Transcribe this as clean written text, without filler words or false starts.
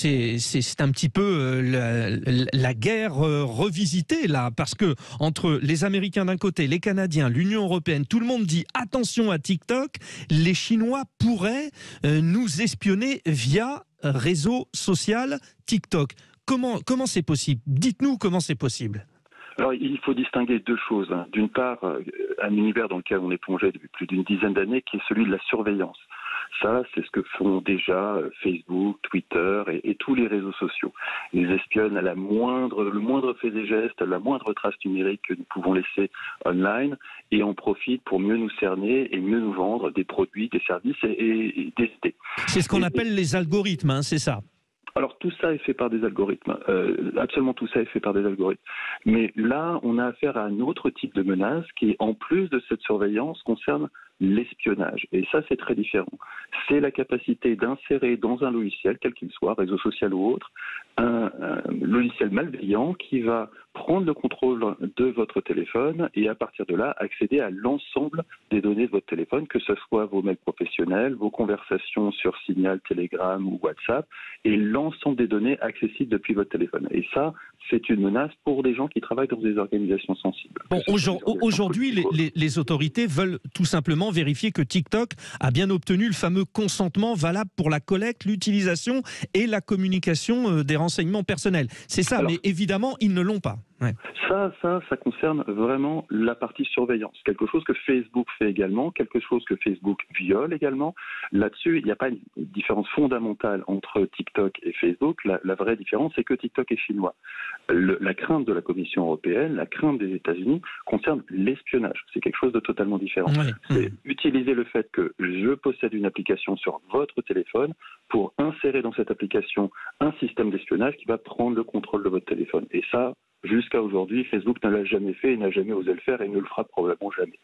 C'est un petit peu la guerre revisitée là, parce que entre les Américains d'un côté, les Canadiens, l'Union européenne, tout le monde dit attention à TikTok, les Chinois pourraient nous espionner via réseau social TikTok. Comment c'est possible? Dites-nous comment c'est possible. Alors, il faut distinguer deux choses. D'une part, un univers dans lequel on est plongé depuis plus d'une dizaine d'années, qui est celui de la surveillance. Ça, c'est ce que font déjà Facebook, Twitter et tous les réseaux sociaux. Ils espionnent à le moindre fait des gestes, à la moindre trace numérique que nous pouvons laisser online et en profitent pour mieux nous cerner et mieux nous vendre des produits, des services et des idées. C'est ce qu'on appelle les algorithmes, hein, c'est ça? Alors tout ça est fait par des algorithmes, absolument tout ça est fait par des algorithmes. Mais là, on a affaire à un autre type de menace qui, en plus de cette surveillance, concerne l'espionnage. Et ça, c'est très différent. C'est la capacité d'insérer dans un logiciel, quel qu'il soit, réseau social ou autre, un logiciel malveillant qui va prendre le contrôle de votre téléphone et à partir de là, accéder à l'ensemble des données de votre téléphone, que ce soit vos mails professionnels, vos conversations sur Signal, Telegram ou WhatsApp, et l'ensemble des données accessibles depuis votre téléphone. Et ça, c'est une menace pour des gens qui travaillent dans des organisations sensibles. Bon, aujourd'hui, les autorités veulent tout simplement vérifier que TikTok a bien obtenu le fameux consentement valable pour la collecte, l'utilisation et la communication des renseignements personnels. C'est ça, mais évidemment, ils ne l'ont pas. Ouais. Ça concerne vraiment la partie surveillance. Quelque chose que Facebook fait également, quelque chose que Facebook viole également. Là-dessus, il n'y a pas une différence fondamentale entre TikTok et Facebook. La vraie différence, c'est que TikTok est chinois. La crainte de la Commission européenne, la crainte des États-Unis concerne l'espionnage. C'est quelque chose de totalement différent. Ouais. C'est utiliser le fait que je possède une application sur votre téléphone pour insérer dans cette application un système d'espionnage qui va prendre le contrôle de votre téléphone. Et ça, jusqu'à aujourd'hui, Facebook ne l'a jamais fait et n'a jamais osé le faire et ne le fera probablement jamais.